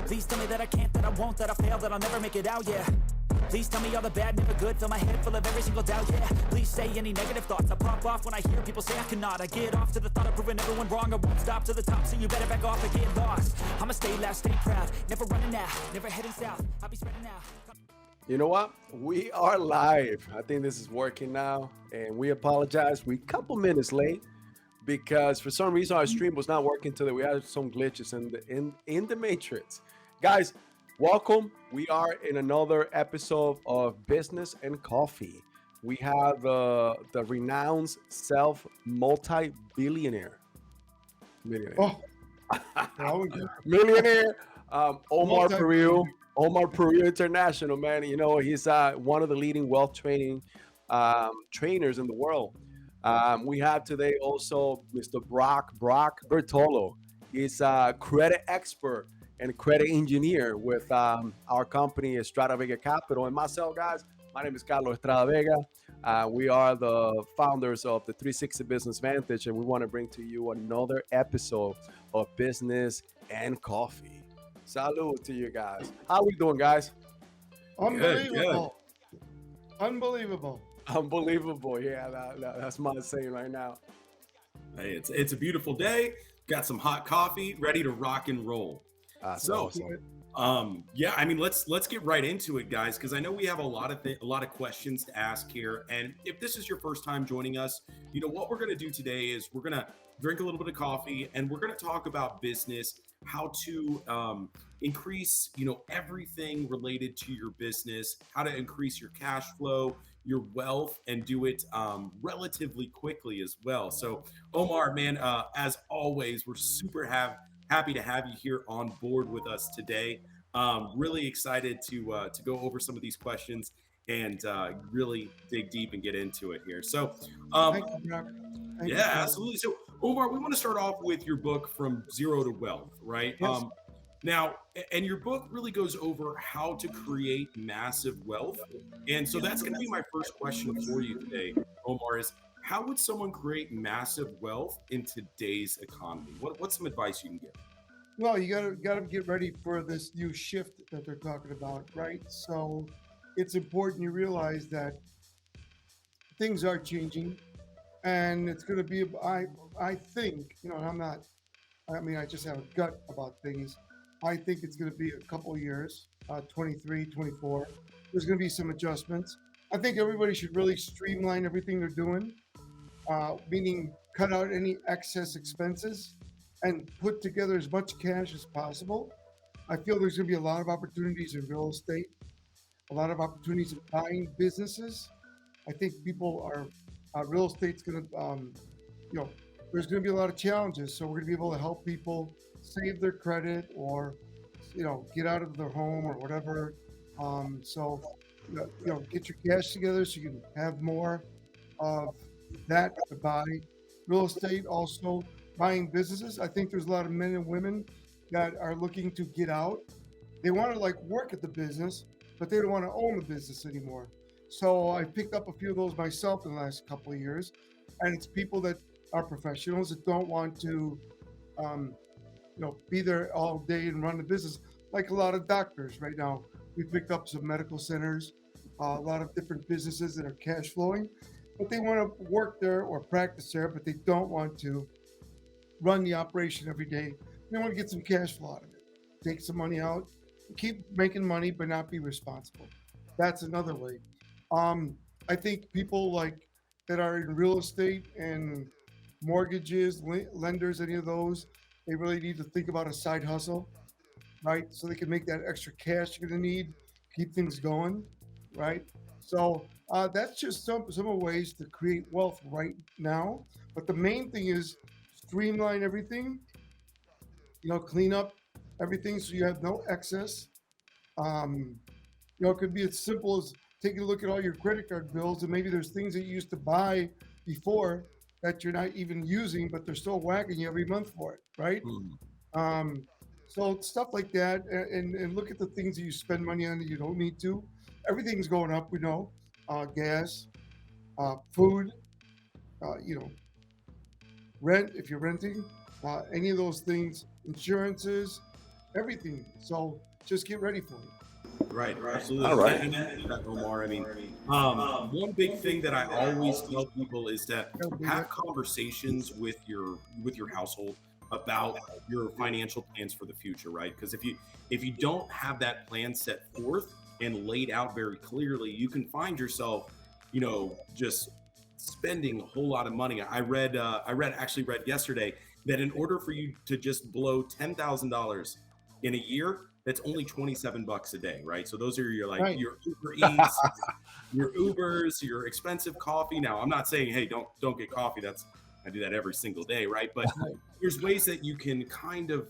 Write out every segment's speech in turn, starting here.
Please tell me that I can't, that I won't, that I fail, that I'll never make it out, yeah. Please tell me all the bad, never good, fill my head full of every single doubt, yeah. Please say any negative thoughts, I pop off when I hear people say I cannot. I get off to the thought of proving everyone wrong, I won't stop to the top, so you better back off and get lost. I'ma stay loud, stay proud, never running out, never heading south, I'll be spreading out. You know what? We are live. I think this is working now, and we apologize. We're a couple minutes late because for some reason our stream was not working today. We had some glitches in the matrix. Guys, welcome. We are in another episode of Business and Coffee. We have the renowned self multi-billionaire millionaire. Oh, Millionaire Omar Multi- Peru. Omar Peru International, man. You know, he's one of the leading wealth training trainers in the world. We have today also Mr. Brock Bertolo. He's a credit expert and credit engineer with our company, Estrada Vega Capital. And myself, guys, my name is Carlos Estrada Vega. We are the founders of the 360 Business Vantage, and we want to bring to you another episode of Business and Coffee. Salud to you guys. How we doing, guys? unbelievable. Unbelievable. Unbelievable. Yeah, that's my saying right now. Hey, it's a beautiful day. Got some hot coffee, ready to rock and roll. So, yeah, I mean, let's get right into it, guys, because I know we have a lot of questions to ask here. And if this is your first time joining us, you know what we're going to do today is we're going to drink a little bit of coffee, and we're going to talk about business, how to increase, everything related to your business, how to increase your cash flow, your wealth, and do it relatively quickly as well. So, Omar, man, as always, we're super happy to have you here on board with us today. Really excited to go over some of these questions and really dig deep and get into it here. So, Thank you, Brock. Thank you, yeah, Brock. absolutely. So, Omar, we want to start off with your book, From Zero to Wealth, right? Yes. Now, and your book really goes over how to create massive wealth. And so that's going to be my first question for you today, Omar, is how would someone create massive wealth in today's economy? What's some advice you can give? Well, you gotta get ready for this new shift that they're talking about, right? So it's important you realize that things are changing, and it's going to be. I think, I just have a gut about things. I think it's going to be a couple of years, 23, 24. There's going to be some adjustments. I think everybody should really streamline everything they're doing, meaning cut out any excess expenses and put together as much cash as possible. I feel there's going to be a lot of opportunities in real estate, a lot of opportunities in buying businesses. I think real estate's going to, there's going to be a lot of challenges. So we're going to be able to help people save their credit or, get out of their home or whatever. So, get your cash together so you can have more of that to buy. Real estate, also buying businesses. I think there's a lot of men and women that are looking to get out. They want to work at the business, but they don't want to own the business anymore. So I picked up a few of those myself in the last couple of years. And it's people that are professionals that don't want to, be there all day and run the business. Like a lot of doctors right now. We picked up some medical centers, a lot of different businesses that are cash flowing, but they want to work there or practice there, but they don't want to run the operation every day. They want to get some cash flow out of it, take some money out, keep making money, but not be responsible. That's another way. I think people that are in real estate and mortgages, lenders, any of those, they really need to think about a side hustle, right? So they can make that extra cash you're going to need, keep things going, right? So that's just some of the ways to create wealth right now. But the main thing is streamline everything, clean up everything so you have no excess. It could be as simple as taking a look at all your credit card bills, and maybe there's things that you used to buy before that you're not even using, but they're still whacking you every month for it, right? So stuff like that, and look at the things that you spend money on that you don't need to. Everything's going up, we know. Gas, food, rent if you're renting, any of those things, insurances, everything. So just get ready for it. Right, absolutely. All right. And that, Omar, I mean, one big thing that I always tell people is that have conversations with your household about your financial plans for the future, right? Because if you don't have that plan set forth and laid out very clearly, you can find yourself, just spending a whole lot of money. I actually read yesterday that in order for you to just blow $10,000 in a year, that's only $27 a day, right? So those are your Right. your Uber Eats, your Ubers, your expensive coffee. Now, I'm not saying, hey, don't get coffee. I do that every single day, right? But Right. there's ways that you can kind of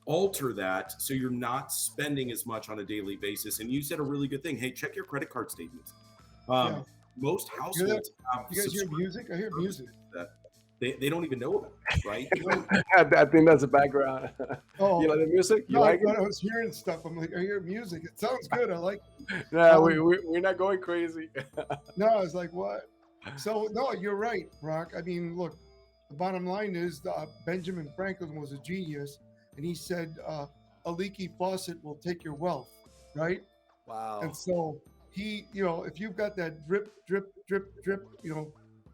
alter that so you're not spending as much on a daily basis. And you said a really good thing. Hey, check your credit card statements. Yeah. Most households have You guys hear subscriptions music? I hear music. that they don't even know about, right? I think that's the background. Oh, You like the music? You no, like when it? I was hearing stuff, I'm like, I hear music. It sounds good. I like it. No, Um, we're not going crazy. No, I was like, what? So, no, you're right, Brock. I mean, look, the bottom line is Benjamin Franklin was a genius, and he said a leaky faucet will take your wealth, right? Wow. And so if you've got that drip, drip, drip, drip,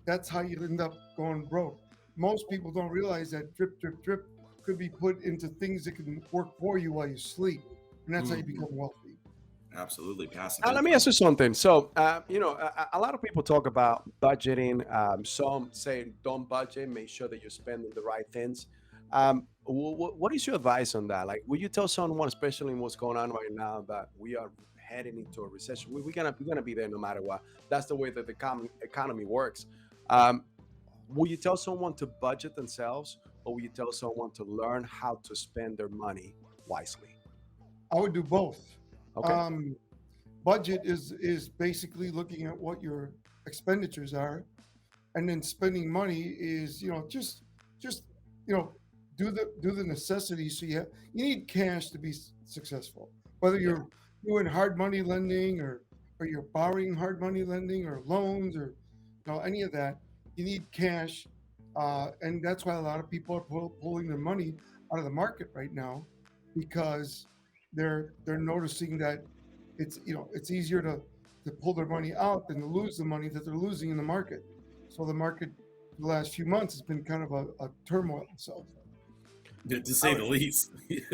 that's how you end up going broke. Most people don't realize that drip, drip, drip could be put into things that can work for you while you sleep, and that's how you become wealthy. Absolutely, passive Let me income. ask you something. So, a lot of people talk about budgeting. Some say don't budget, make sure that you're spending the right things. What is your advice on that? Like, would you tell someone, especially in what's going on right now, that we are heading into a recession? We're gonna be there no matter what. That's the way that the economy works. Um, will you tell someone to budget themselves, or will you tell someone to learn how to spend their money wisely? I would do both. Okay. Budget is basically looking at what your expenditures are, and then spending money is just do the necessities. So you need cash to be successful. Whether you're doing hard money lending or you're borrowing hard money lending or loans or any of that, you need cash, and that's why a lot of people are pulling their money out of the market right now, because they're noticing that it's easier to pull their money out than to lose the money that they're losing in the market. So the market the last few months has been kind of a turmoil. So To say the least.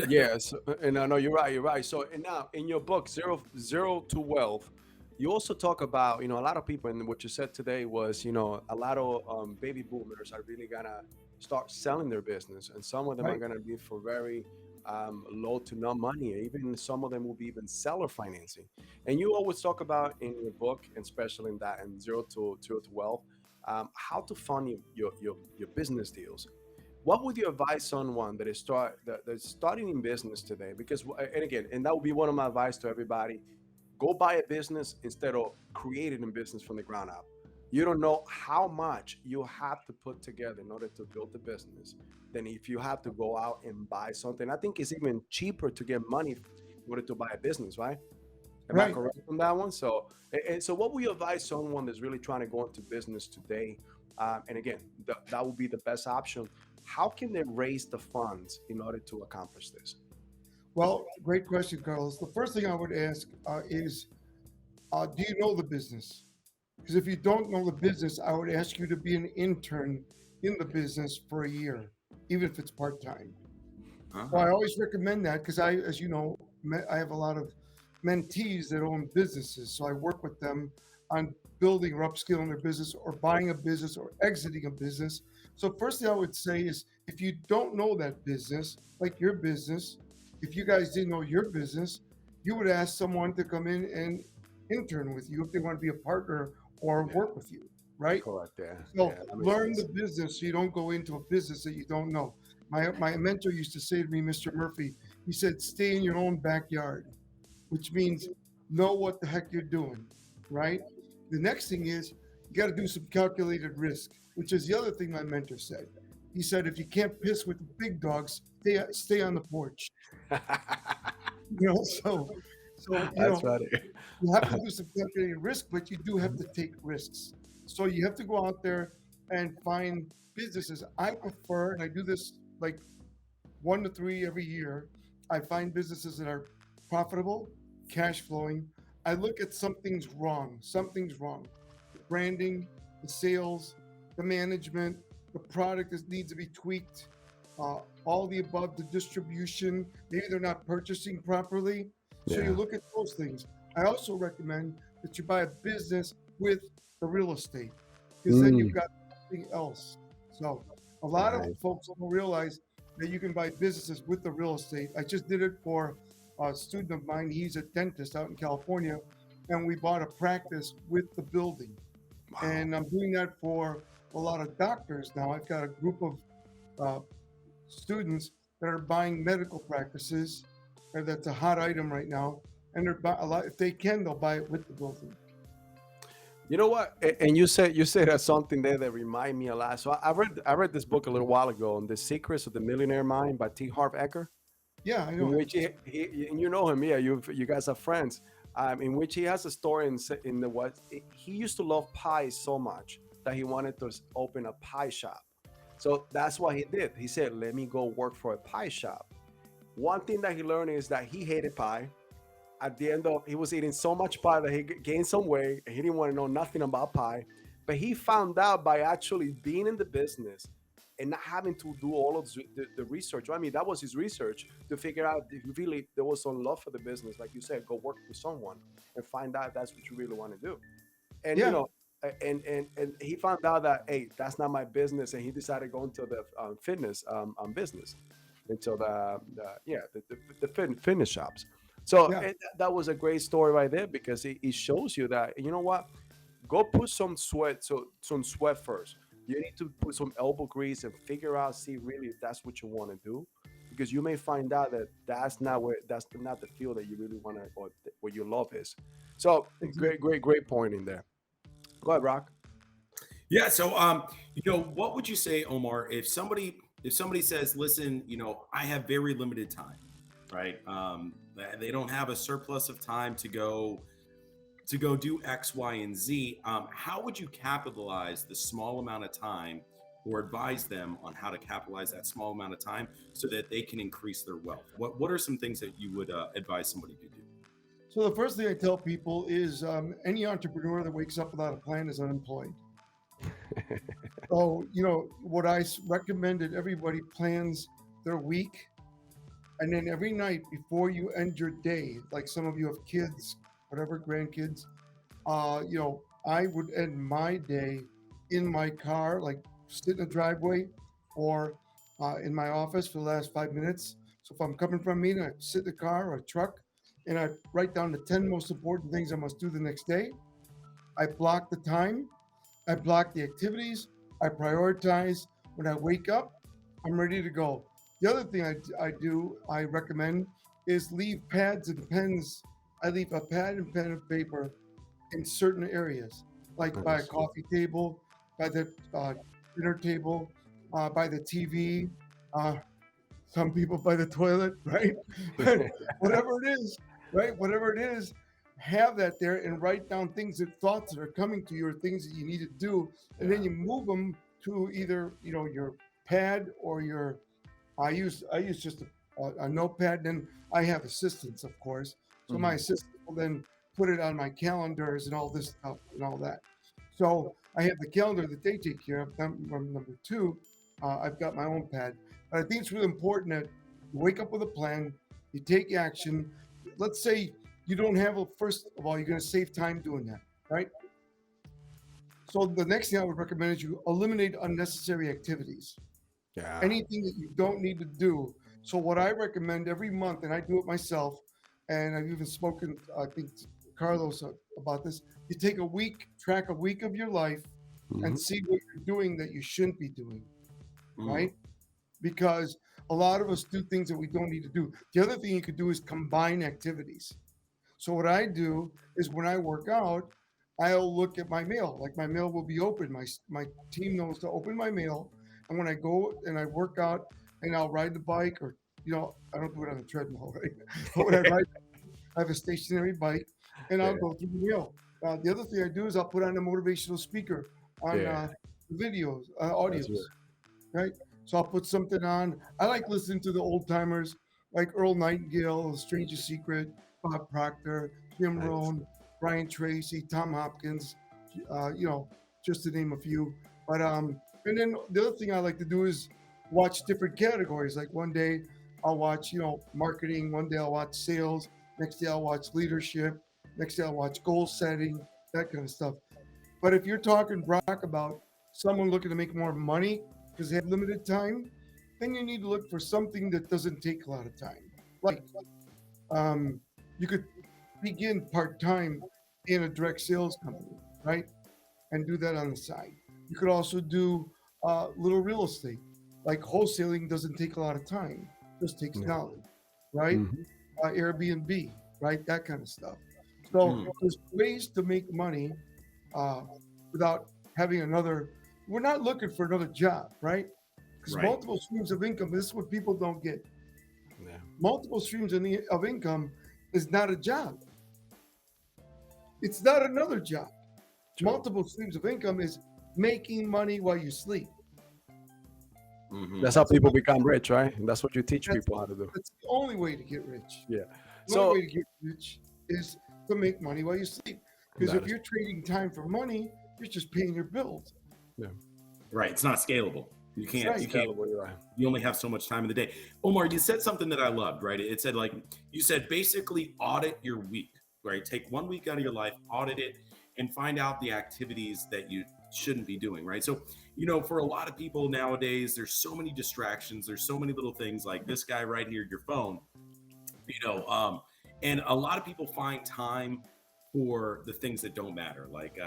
Yes, and I know you're right. You're right. So, and now in your book, Zero to Wealth, you also talk about a lot of people, and what you said today was a lot of baby boomers are really gonna start selling their business, and some of them are right, gonna be for very low to no money. Even some of them will be even seller financing. And you always talk about in your book, and especially in that, in Zero to Wealth, how to fund your business deals. What would you advise someone that's starting in business today? Because, and again, and that would be one of my advice to everybody: go buy a business instead of creating a business from the ground up. You don't know how much you have to put together in order to build a business than if you have to go out and buy something. I think it's even cheaper to get money in order to buy a business, right? Am I right. correct on that one? So, and so what would you advise someone that's really trying to go into business today? And again, that would be the best option. How can they raise the funds in order to accomplish this? Well, great question, Carlos. The first thing I would ask is, do you know the business? Because if you don't know the business, I would ask you to be an intern in the business for a year, even if it's part time. So I always recommend that because as you know, I have a lot of mentees that own businesses. So I work with them on building or upskilling their business or buying a business or exiting a business. So first thing I would say is, if you don't know that business, like your business, if you guys didn't know your business, you would ask someone to come in and intern with you if they want to be a partner or work with you, right? Correct. Yeah. So Yeah, that makes learn sense. the business so you don't go into a business that you don't know. My mentor used to say to me, Mr. Murphy, he said, stay in your own backyard, which means know what the heck you're doing, right? The next thing is you got to do some calculated risk, which is the other thing my mentor said. He said, if you can't piss with the big dogs, stay on the porch. So That's funny. you have to do some calculated risk, but you do have to take risks. So you have to go out there and find businesses. I prefer, and I do this like 1 to 3 every year. I find businesses that are profitable, cash flowing. I look at something's wrong. Something's wrong. The branding, the sales, the management, the product that needs to be tweaked, all the above, the distribution. Maybe they're not purchasing properly. So you Yeah. look at those things. I also recommend that you buy a business with the real estate because then you've Mm, got something else. So a lot of right. folks don't realize that you can buy businesses with the real estate. I just did it for a student of mine. He's a dentist out in California, and we bought a practice with the building. Wow. And I'm doing that for a lot of doctors now. I've got a group of uh, students that are buying medical practices. And that's a hot item right now. And they're a lot. If they can, they'll buy it with the building. You know what? And you said something there that remind me a lot. So I read this book a little while ago on the Secrets of the Millionaire Mind by T. Harv Eker, Yeah, I in know it. which he and you know him, yeah, you guys are friends. In which he has a story in the what he used to love pie so much that he wanted to open a pie shop. So that's what he did. He said, "Let me go work for a pie shop." One thing that he learned is that he hated pie. At the end of, he was eating so much pie that he gained some weight and he didn't want to know nothing about pie. But he found out by actually being in the business and not having to do all of the research. I mean, that was his research to figure out if really there was some love for the business. Like you said, go work with someone and find out that's what you really want to do. And Yeah, and he found out that, hey, that's not my business, and he decided to go into the fitness business, into the fitness shops. So yeah, that was a great story right there because it shows you that, you know what, go put some sweat, some sweat first. You need to put some elbow grease and figure out, see really if that's what you want to do, because you may find out that that's not the field that you really want to, or what your love is. So exactly. great point in there. Go ahead, Rock. Yeah. So, what would you say, Omar, if somebody says, listen, I have very limited time, right? They don't have a surplus of time to go do X, Y, and Z. How would you capitalize the small amount of time, or advise them on how to capitalize that small amount of time so that they can increase their wealth? What are some things that you would advise somebody to do? So the first thing I tell people is any entrepreneur that wakes up without a plan is unemployed. So, what I recommend that everybody plans their week. And then every night before you end your day, like some of you have kids, whatever, grandkids, I would end my day in my car, like sit in the driveway or in my office for the last 5 minutes. So if I'm coming from a meeting, I sit in the car or a truck and I write down the 10 most important things I must do the next day. I block the time, I block the activities, I prioritize. When I wake up, I'm ready to go. The other thing I recommend is leave pads and pens. I leave a pad and pen and paper in certain areas, like by a Nice. coffee table, by the dinner table, by the TV. Uh, some people by the toilet, right? But whatever it is, right? Whatever it is, have that there and write down things that thoughts that are coming to you or things that you need to do, and then Yeah. you move them to either your pad or your. I use just a notepad. Then I have assistants, of course. So my Mhm. assistant will then put it on my calendars and all this stuff and all that. So I have the calendar that they take care of. Number two, I've got my own pad. But I think it's really important that you wake up with a plan, you take action. Let's say you don't have a first of all, you're going to save time doing that, right? So the next thing I would recommend is you eliminate unnecessary activities, Yeah. anything that you don't need to do. So what I recommend every month, and I do it myself, and I've even spoken, I think, to Carlos about this. You take a week, track a week of your life, and Mhm. see what you're doing that you shouldn't be doing, Mm, right? Because a lot of us do things that we don't need to do. The other thing you could do is combine activities. So what I do is when I work out, I'll look at my mail. Like my mail will be open. My team knows to open my mail, and when I go and I work out, and I'll ride the bike, or I don't do it on the treadmill, right? But when I ride, I have a stationary bike, and I'll Yeah. go through the mail. The other thing I do is I'll put on a motivational speaker on Yeah. videos, That's audios, right. right? So I'll put something on. I like listening to the old timers, like Earl Nightingale, Stranger Secret, Bob Proctor, Jim Nice. Rohn, Brian Tracy, Tom Hopkins, just to name a few. But and then the other thing I like to do is watch different categories. Like one day I'll watch, marketing. One day I'll watch sales. Next day I'll watch leadership. Next day I'll watch goal setting, that kind of stuff. But if you're talking, Brock, about someone looking to make more money because they have limited time, then you need to look for something that doesn't take a lot of time. Like you could begin part-time in a direct sales company, right? And do that on the side. You could also do little real estate. Like wholesaling doesn't take a lot of time, just takes Yeah. knowledge, right? Mhm. Airbnb, right? That kind of stuff. So there's ways to make money without having another. We're not looking for another job, right? Because Right. multiple streams of income. This is what people don't get. Yeah. Multiple streams of income is not a job. It's not another job. True. Multiple streams of income is making money while you sleep. Mhm. That's how people become rich, right? And that's what you teach That's- people how to do. That's the only way to get rich. Yeah. The So only way to get rich is to make money while you sleep. Because That if is- you're trading time for money, you're just paying your bills. Right. It's not scalable. You can't. Right. You can't. Scalable, you're right. You only have so much time in the day. Omar, you said something that I loved, right? It said, like, you said basically audit your week, right? Take 1 week out of your life, audit it, and find out the activities that you shouldn't be doing, right? So, for a lot of people nowadays, there's so many distractions. There's so many little things like this guy right here, your phone, and a lot of people find time for the things that don't matter. Like,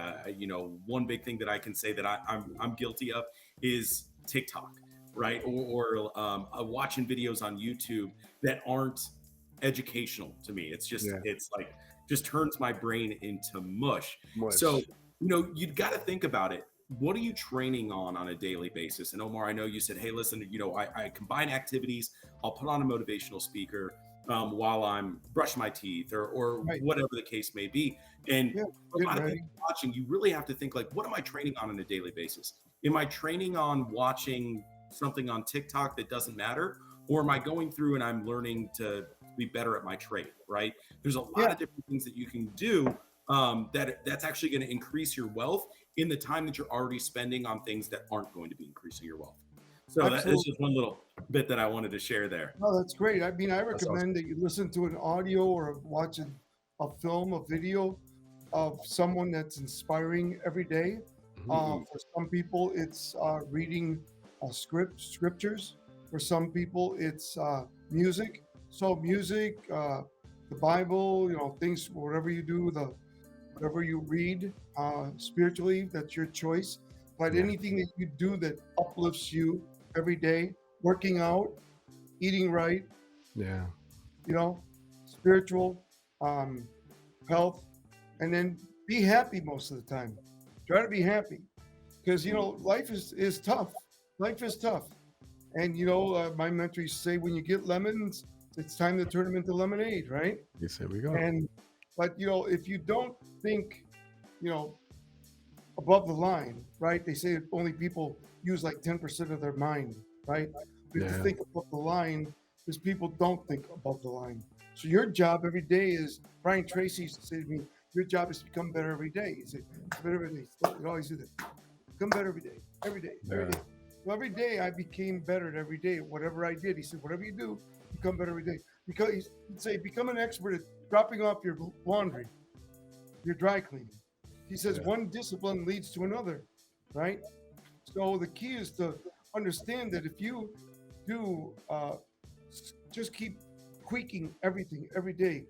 one big thing that I can say that I'm guilty of is TikTok, right? Or watching videos on YouTube that aren't educational to me. It's just, Yeah. it's like, just turns my brain into mush. Much. So, you've got to think about it. What are you training on a daily basis? And Omar, I know you said, hey, listen, I combine activities. I'll put on a motivational speaker while I'm brushing my teeth or Right. whatever the case may be. And Yeah, for a get lot of ready. people watching, you really have to think, like, what am I training on a daily basis? Am I training on watching something on TikTok that doesn't matter? Or am I going through and I'm learning to be better at my trade, right? There's a lot Yeah. of different things that you can do that's actually going to increase your wealth in the time that you're already spending on things that aren't going to be increasing your wealth. So that's Absolutely. just one little bit that I wanted to share there. No, that's great. I mean, I That's recommend that you listen to an audio or watch a film, a video of someone that's inspiring every day. Mhm. For some people, it's reading scriptures. For some people, it's music. So music, the Bible, things, whatever you do, whatever you read spiritually, that's your choice. But Yeah. anything that you do that uplifts you every day, working out, eating right, Yeah. spiritual, health, and then be happy most of the time. Try to be happy because, life is tough. Life is tough. And, my mentor used to say, when you get lemons, it's time to turn them into lemonade, right? Yes, here we go. But, if you don't think, above the line, right? They say only people use like 10% of their mind, right? But if Yeah. you think above the line, because people don't think above the line. So your job every day is, Brian Tracy used to say to me, your job is to become better every day. He said, better every day. You always do that. Become better every day, every day, every Yeah. day. So every day I became better at every day, whatever I did. He said, whatever you do, become better every day. Because he'd say, become an expert at dropping off your laundry, your dry cleaning. He says, Yeah. one discipline leads to another, right? So the key is to understand that if you do just keep tweaking everything every day,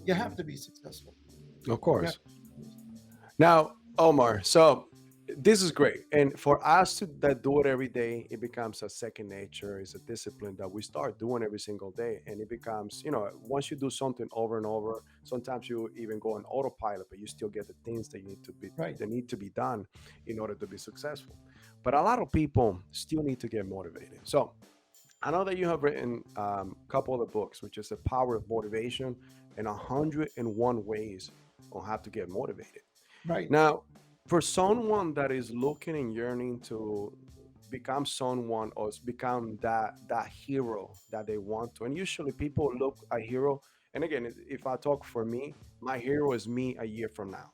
you have to be successful. Of course. Now, Omar, so this is great. And for us that do it every day, it becomes a second nature. It's a discipline that we start doing every single day. And it becomes, once you do something over and over, sometimes you even go on autopilot, but you still get the things that Right. that need to be done in order to be successful. But a lot of people still need to get motivated. So I know that you have written a couple of the books, which is The Power of Motivation and 101 Ways on How to Get Motivated. Right. Now, for someone that is looking and yearning to become someone or become that hero that they want to. And usually people look a hero. And again, if I talk for me, my hero is me a year from now.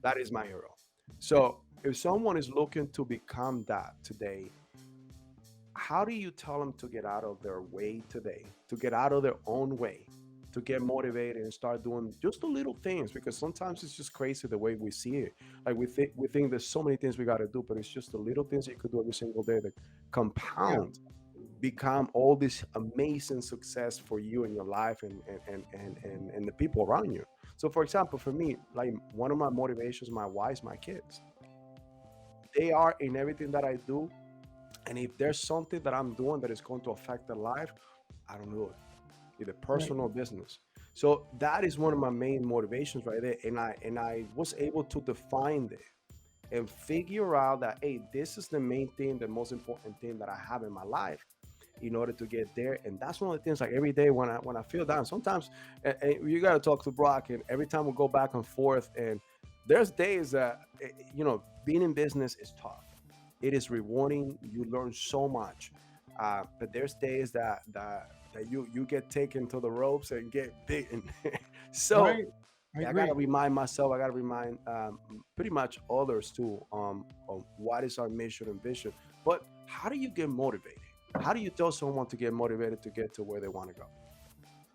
That is my hero. So if someone is looking to become that today, how do you tell them to get out of their way today, to get out of their own way, to get motivated and start doing just the little things? Because sometimes it's just crazy the way we see it. Like we think there's so many things we got to do, but it's just the little things you could do every single day that Yeah. compound, become all this amazing success for you in your life and the people around you. So for example, for me, like one of my motivations, my wife, my kids, they are in everything that I do. And if there's something that I'm doing that is going to affect their life, I don't do it, either Right. personal or business. So that is one of my main motivations right there. And I was able to define it and figure out that, hey, this is the main thing, the most important thing that I have in my life in order to get there. And that's one of the things, like every day when I feel down, sometimes you got to talk to Brock, and every time we go back and forth, and there's days that being in business is tough. It is rewarding. You learn so much, but there's days that you get taken to the ropes and get beaten. So Right. I I gotta agree. remind myself. I gotta remind pretty much others too. On what is our mission and vision. But how do you get motivated? How do you tell someone to get motivated to get to where they want to go?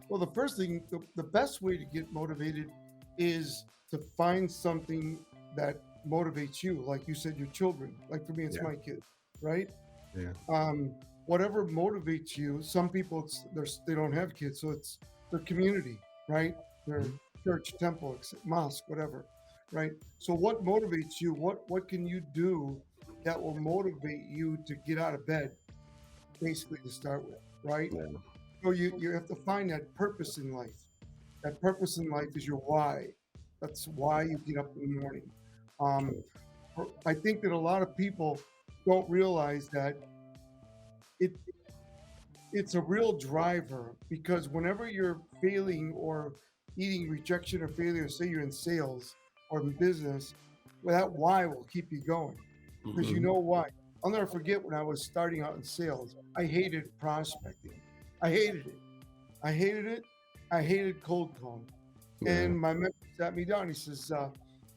Well, the first thing, the best way to get motivated is to find something that motivates you. Like you said, your children. Like for me, it's Yeah, my kids, right? yeah, Um, Whatever motivates you. Some people, they don't have kids, so it's their community, right? Their mhm, church, temple, mosque, whatever, right? So what motivates you? What can you do that will motivate you to get out of bed, basically to start with, right? yeah. So you have to find that purpose in life. That purpose in life is your why. That's why you get up in the morning. Um, True. I think that a lot of people don't realize that it it's a real driver, because whenever you're failing or eating rejection or failure, say you're in sales or in business, well, that why will keep you going, because you Hmm. know why. I'll never forget when I was starting out in sales. I hated prospecting. I hated it. I hated it. I hated cold calling. Yeah. And my mentor sat me down. He says,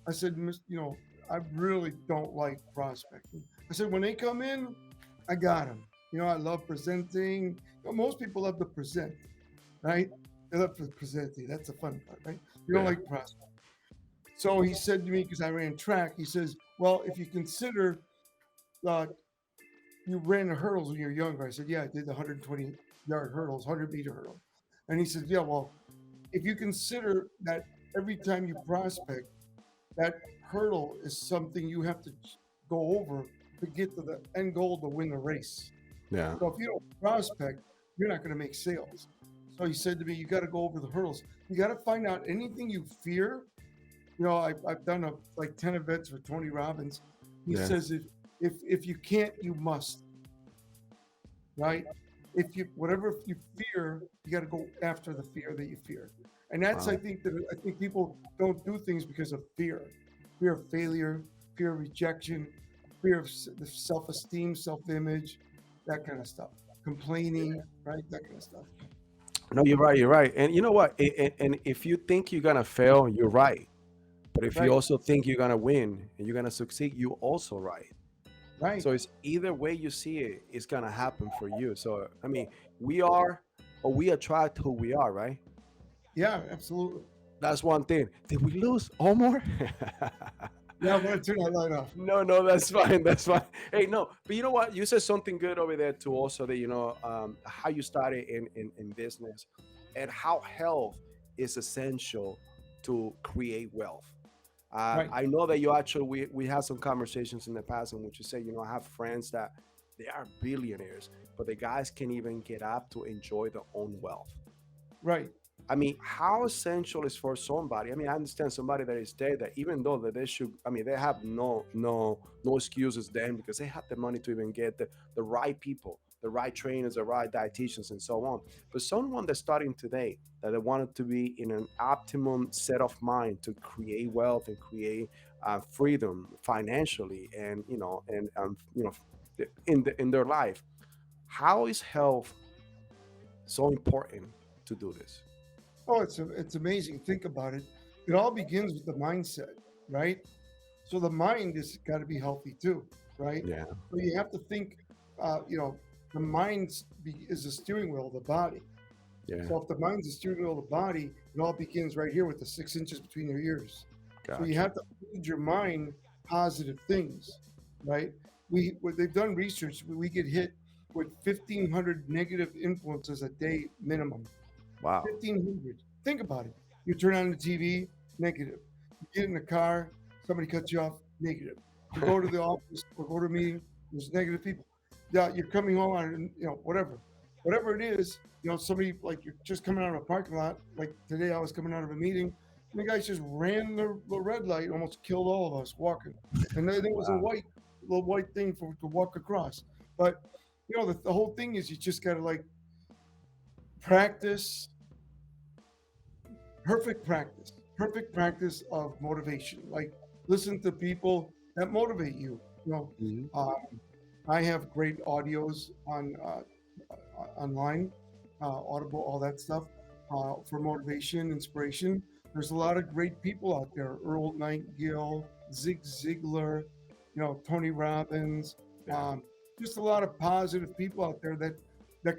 I said, I really don't like prospecting. I said, when they come in, I got them. I love presenting. Most people love to present, right? They love to presenting. That's the fun part, right? You don't Yeah. like prospecting. So he said to me, because I ran track, he says, well, if you consider uh, you ran the hurdles when you were younger. I said, yeah, I did the 120-yard hurdles, 100-meter hurdle. And he said, yeah, well, if you consider that every time you prospect, that hurdle is something you have to go over to get to the end goal to win the race. Yeah. So if you don't prospect, you're not going to make sales. So he said to me, you got to go over the hurdles. You got to find out anything you fear. I've done like 10 events for Tony Robbins. He Yeah. says, if you can't, you must, right? If you whatever you fear, you got to go after the fear that you fear. And that's Wow. I think people don't do things because of fear of failure, fear of rejection, fear of self-esteem, self-image, that kind of stuff. Complaining, right? That kind of stuff. No, you're right. You're right. And you know what? And if you think you're gonna fail, you're right. But if you Right, also think you're gonna win and you're gonna succeed, you're also right. right. So it's either way you see it, it's gonna happen for you. So I mean, we are or we attract who we are, right? Yeah, absolutely. That's one thing. Did we lose Omar? Yeah, I'm gonna turn that light off. No, no, that's fine. That's fine. Hey, no, but you know what? You said something good over there too. Also, that how you started in business, and how health is essential to create wealth. Right. I know that you actually we had some conversations in the past in which you say I have friends that they are billionaires, but the guys can't even get up to enjoy their own wealth. Right. I mean, how essential is for somebody? I mean, I understand somebody that is there that even though that they should, I mean, they have no excuses then because they have the money to even get the right people, the right trainers, the right dietitians, and so on. But someone that's starting today that they wanted to be in an optimum set of mind to create wealth and create freedom financially, and in their life. How is health so important to do this? Oh, it's amazing. Think about it. It all begins with the mindset, right? So the mind has got to be healthy too, right? Yeah, So you have to think, the mind is the steering wheel of the body. yeah, So if the mind's the steering wheel of the body, it all begins right here with the 6 inches between your ears. So you gotcha. have to feed your mind positive things, right? They've done research. We get hit with 1,500 negative influences a day minimum. Wow. 1,500. Think about it. You turn on the TV, negative. You get in the car, somebody cuts you off, negative. You go to the office or go to a meeting, there's negative people. Yeah, you're coming home on, whatever it is, somebody like you're just coming out of a parking lot. Like today, I was coming out of a meeting, and the guys just ran the red light, almost killed all of us walking. And then there was a Wow. little white thing to walk across. But the whole thing is you just got to like practice perfect practice of motivation. Like listen to people that motivate you. Mhm. I have great audios on online, Audible, all that stuff for motivation, inspiration. There's a lot of great people out there: Earl Nightingale, Zig Ziglar, Tony Robbins. Yeah. Just a lot of positive people out there that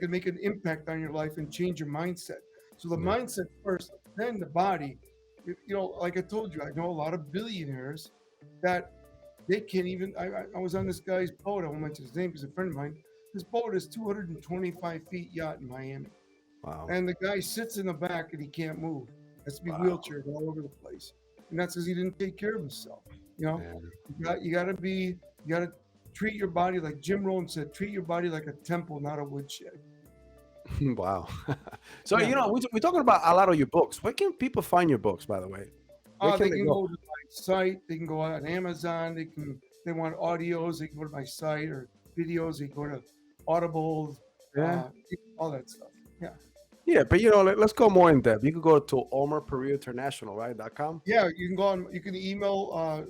can make an impact on your life and change your mindset. So the Yeah. mindset first, then the body. Like I told you, I know a lot of billionaires that they can't even. I was on this guy's boat. I won't mention his name because a friend of mine. His boat is 225 feet yacht in Miami, Wow. and the guy sits in the back and he can't move. Has to be Wow. wheelchaired all over the place, and that's because he didn't take care of himself. You know, Yeah. you got to treat your body like Jim Rohn said. Treat your body like a temple, not a woodshed. Wow. So, Yeah. we're talking about a lot of your books. Where can people find your books, by the way? Where They can they can go? go to my site. They can go on Amazon. They want audios. They can go to my site or videos. They can go to Audible, Yeah. uh, all that stuff. Yeah. Yeah, but let's go more in depth. You can go to Omar Peru International, right? .com. Yeah, you can go on. You can email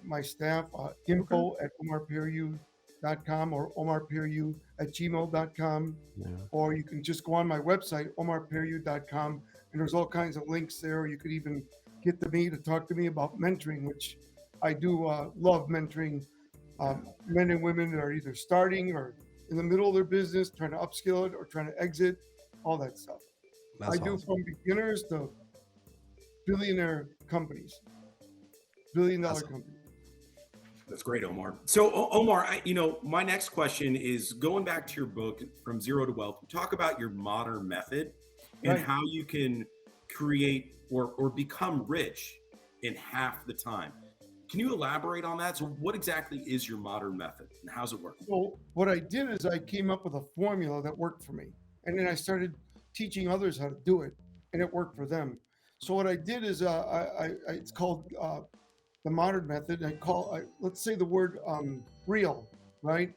my staff Okay. info@omarperu.com or omarperu@gmail.com, Yeah. or you can just go on my website omarperu.com, and there's all kinds of links there. You could even get to me to talk to me about mentoring, which I do love mentoring men and women that are either starting or in the middle of their business, trying to upskill it or trying to exit, all that stuff. I That's do awesome. from beginners to billionaire companies, billion-dollar Awesome. companies. That's great, Omar. So, Omar, my next question is going back to your book, From Zero to Wealth. Talk about your modern method and Right. how you can create or become rich in half the time. Can you elaborate on that? So, what exactly is your modern method and how's it work? So what I did is I came up with a formula that worked for me, and then I started teaching others how to do it, and it worked for them. So what I did is it's called the modern method. Let's say the word real, right?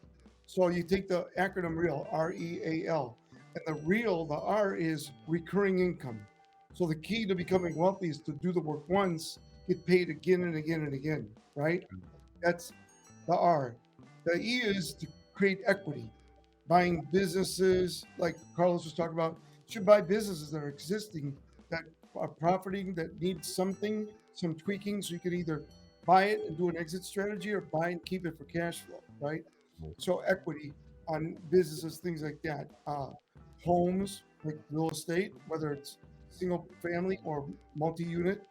So you take the acronym REAL, REAL, and the R is recurring income. So the key to becoming wealthy is to do the work once, get paid again and again and again, right? That's the R. The E is to create equity, buying businesses like Carlos was talking about. You should buy businesses that are existing, that are profiting, that need some tweaking. So you could either buy it and do an exit strategy or buy and keep it for cash flow, right? So equity on businesses, things like that. Homes, like real estate, whether it's single family or multi-unit.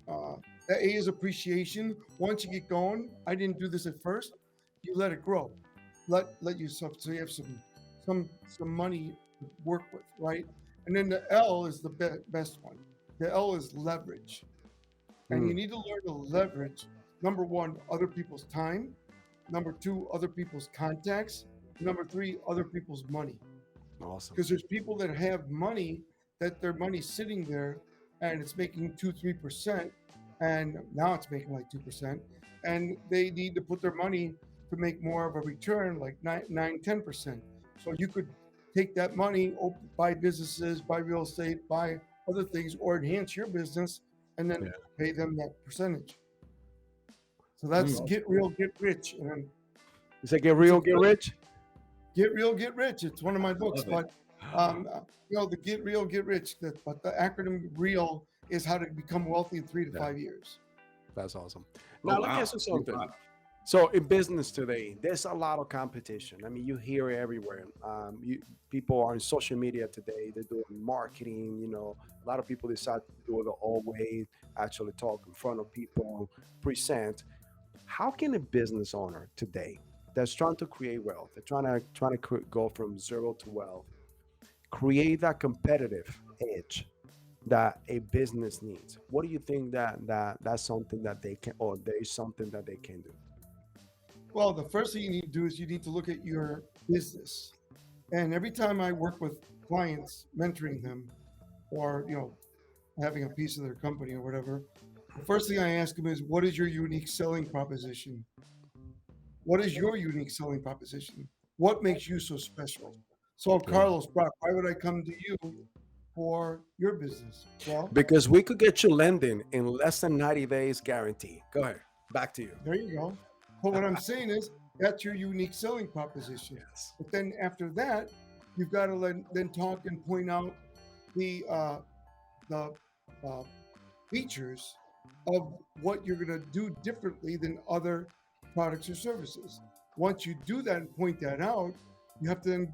The A is appreciation. Once you get going, I didn't do this at first. You let it grow. Let yourself so you have some money to work with, right? And then the L is the best one. The L is leverage, and you Mm, need to learn to leverage. Number one, other people's time. Number two, other people's contacts. Number three, other people's money. awesome. Because there's people that have money that their money's sitting there and it's making 2-3%, and now it's making like 2%, and they need to put their money to make more of a return, like 9-10%. So you could take that money, buy businesses, buy real estate, buy other things, or enhance your business, and then Yeah. pay them that percentage. So that's Mm. get real, get rich, and You say get it's a real, get rich. Get Real, Get Rich. It's one of my books, love it. but the Get Real, Get Rich. But the acronym REAL is how to become wealthy in 3 to 5 years. That's awesome. Oh, Now let me wow. ask you something. So in business today, there's a lot of competition. I mean, you hear it everywhere. People are on social media today. They're doing marketing. A lot of people decide to do it the old way, actually talk in front of people, present. How can a business owner today that's trying to create wealth, they're trying to go from zero to wealth, create that competitive edge that a business needs? What do you think that's something that they can, or there is something that they can do? Well, the first thing you need to do is you need to look at your business. And every time I work with clients, mentoring them, or having a piece of their company or whatever, the first thing I ask them is, what is your unique selling proposition? What is your unique selling proposition? What makes you so special? So, Carlos, Brock, why would I come to you for your business? Well, Because we could get you lending in less than 90 days guarantee. Go ahead. Back to you. there you go. But what I'm saying is that's your unique selling proposition. Yes. But then after that, you've got to then talk and point out the features of what you're going to do differently than other products or services. Once you do that and point that out, you have to then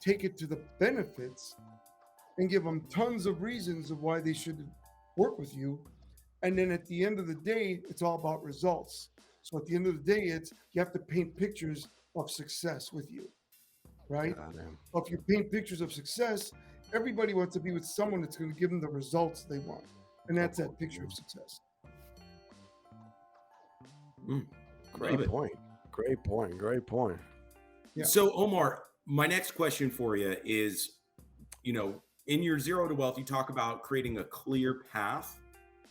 take it to the benefits and give them tons of reasons of why they should work with you. And then at the end of the day, it's all about results. So at the end of the day, you have to paint pictures of success with you, right? If you paint pictures of success, everybody wants to be with someone that's going to give them the results they want. And that's that picture of success. Great point. Great point. Great point. Yeah. So, Omar, my next question for you is, in your Zero to Wealth, you talk about creating a clear path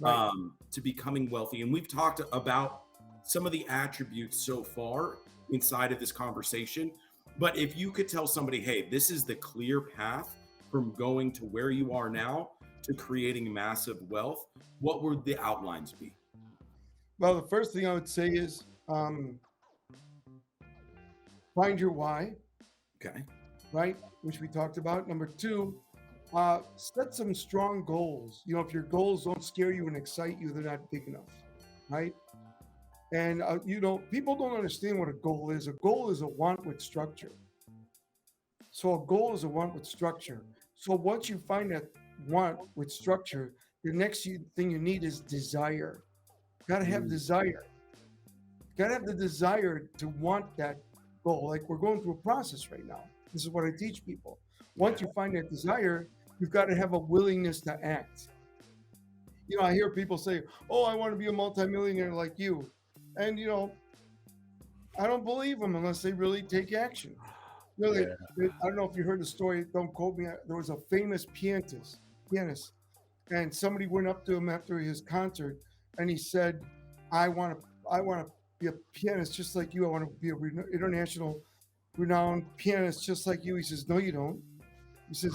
to becoming wealthy. And we've talked about some of the attributes so far inside of this conversation. But if you could tell somebody, hey, this is the clear path from going to where you are now to creating massive wealth, what would the outlines be? Well, the first thing I would say is find your why. Okay. Right? Which we talked about. Number 2, set some strong goals. If your goals don't scare you and excite you, they're not big enough. Right? And, people don't understand what a goal is. A goal is a want with structure. So a goal is a want with structure. So once you find that want with structure, the next thing you need is desire. Got to have desire. Got to have the desire to want that goal. Like we're going through a process right now. This is what I teach people. Once you find that desire, you've got to have a willingness to act. I hear people say, oh, I want to be a multimillionaire like you. And, I don't believe them unless they really take action. I don't know if you heard the story. Don't quote me. There was a famous pianist, and somebody went up to him after his concert, and he said, I want to be a pianist just like you. I want to be an international renowned pianist just like you. He says, no, you don't. He says,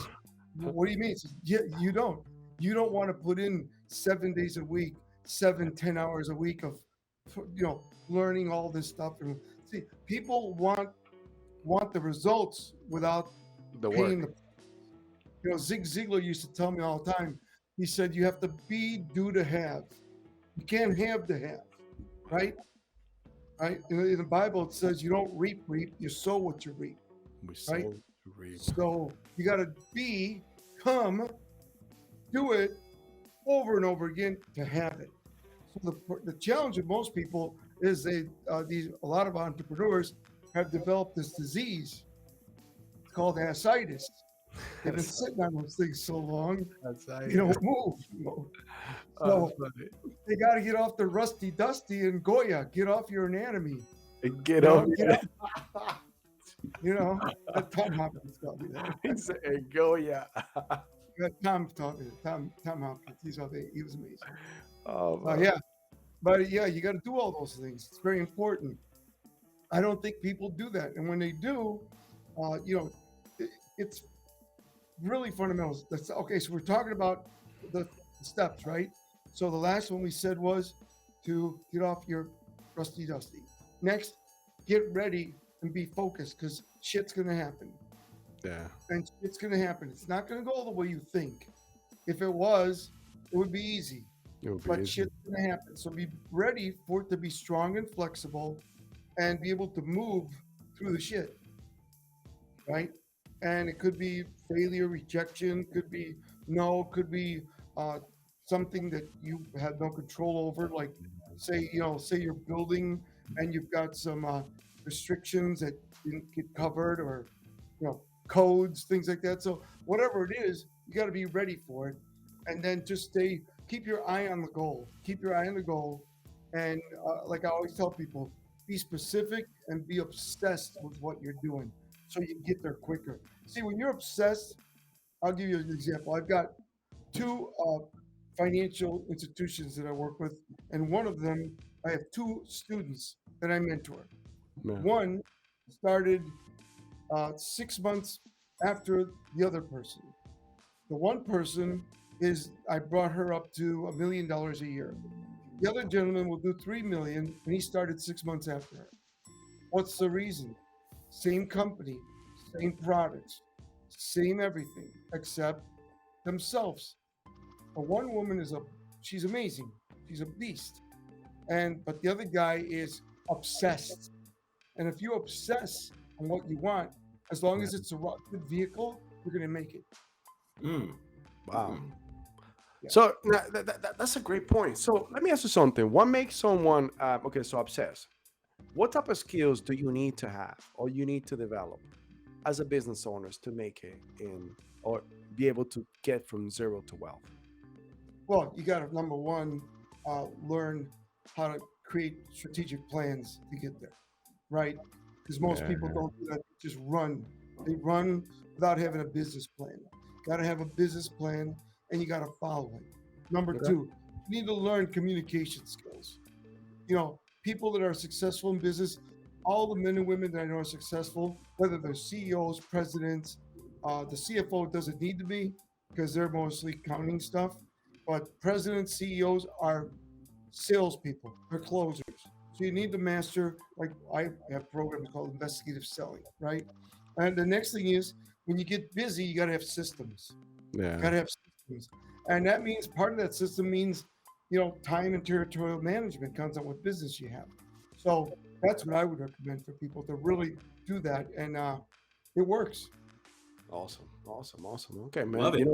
what do you mean? He says, yeah, you don't. You don't want to put in 7 days a week, 10 hours a week of, learning all this stuff. And see, people want the results without The paying work. Zig Ziglar used to tell me all the time. He said, you have to be, do to have. You can't have to have, right? Right? In the Bible, it says you don't reap, you sow what you reap. We sow Right? to reap. So you got to come, do it over and over again to have it. So the challenge with most people is a lot of entrepreneurs have developed this disease. It's called ascites. They've been sitting on those things so long, they don't move. So they got to get off the rusty dusty and Goya. Get off your anatomy. Get over Get it. off- Tom Hopkins taught me that. He said, go, yeah. Tom taught me that. Tom Hopkins. He was amazing. Oh, But you got to do all those things. It's very important. I don't think people do that, and when they do, it's really fundamental. Okay. So we're talking about the steps, right? So the last one we said was to get off your rusty dusty. Next, get ready and be focused, because shit's gonna happen. Yeah. And shit's gonna happen. It's not gonna go the way you think. If it was, it would be easy. It would be But easy. shit's gonna happen. So be ready for it to be strong and flexible and be able to move through the shit. Right? And it could be failure, rejection, could be no, could be something that you had no control over, like say you're building and you've got some restrictions that didn't get covered, or codes, things like that. So whatever it is, you got to be ready for it, and then just keep your eye on the goal. Keep your eye on the goal, and like I always tell people, be specific and be obsessed with what you're doing, so you can get there quicker. See, when you're obsessed, I'll give you an example. I've got two financial institutions that I work with, and one of them, I have two students that I mentor. Yeah. One started 6 months after the other person. The one person I brought her up to $1 million a year. The other gentleman will do 3 million, and he started 6 months after her. What's the reason? Same company, same products, same everything, except themselves. But one woman she's amazing. She's a beast. But the other guy is obsessed. And if you obsess on what you want, as long as it's a good vehicle, you're going to make it. Wow. Yeah. So that's a great point. So let me ask you something. What makes someone, so obsessed? What type of skills do you need to have or you need to develop as a business owner to make it or be able to get from zero to wealth? Well, you got to, number one, learn how to create strategic plans to get there, right? Because most people don't do that. They just run. They run without having a business plan. Got to have a business plan, and you got to follow it. Number two, you need to learn communication skills. People that are successful in business, all the men and women that I know are successful, whether they're CEOs, presidents, the CFO doesn't need to be, because they're mostly counting stuff. But presidents, CEOs are salespeople. They're closers. So you need to master, like I have programs called investigative selling, right? And the next thing is, when you get busy, you got to have systems. Yeah. You got to have systems. And that means part of that system means, time and territorial management comes on what business you have. So that's what I would recommend for people to really do that. And it works. Awesome. Okay, man. Love it.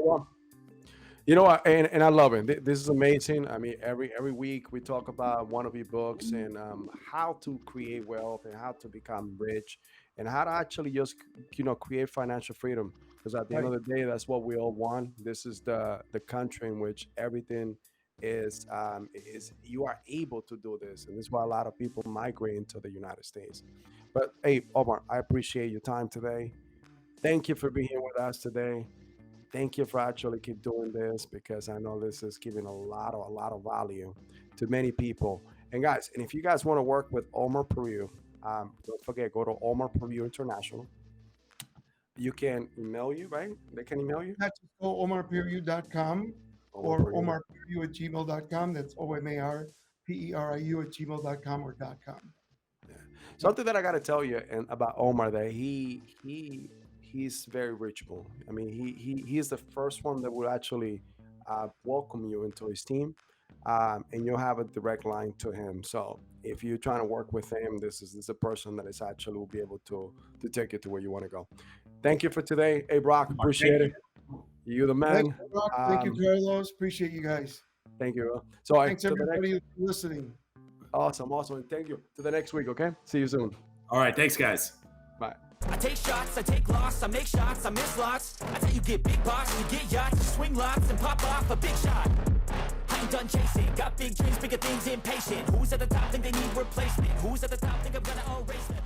You know what? And I love it. This is amazing. I mean, every week we talk about one of your books and how to create wealth and how to become rich and how to actually just, create financial freedom. Because at the end of the day, that's what we all want. This is the country in which everything is you are able to do this. And this is why a lot of people migrate into the United States. But hey, Omar, I appreciate your time today. Thank you for being here with us today. Thank you for actually keep doing this, because I know this is giving a lot of value to many people. And guys, and if you guys want to work with Omar Peru, don't forget, go to Omar Peru International. You can email you, right? They can email you? That's omarperiu.com or omarperiu@gmail.com. That's OMARPERIU@gmail.com or .com. Yeah. Something that I got to tell you about Omar, that he's very reachable. I mean, he is the first one that will actually welcome you into his team, and you'll have a direct line to him. So if you're trying to work with him, this is a person that is actually will be able to take you to where you want to go. Thank you for today. Hey, Brock, appreciate it. You're the man. Thank you, Brock. Thank you, Carlos. Appreciate you guys. Thank you. So thanks everybody listening. Awesome. Thank you. To the next week, okay? See you soon. All right. Thanks, guys. Bye. I take shots, I take loss, I make shots, I miss lots. That's how you get big box, you get yachts, you swing lots and pop off a big shot. I ain't done chasing, got big dreams, bigger things, impatient. Who's at the top think they need replacement? Who's at the top think I'm gonna erase them?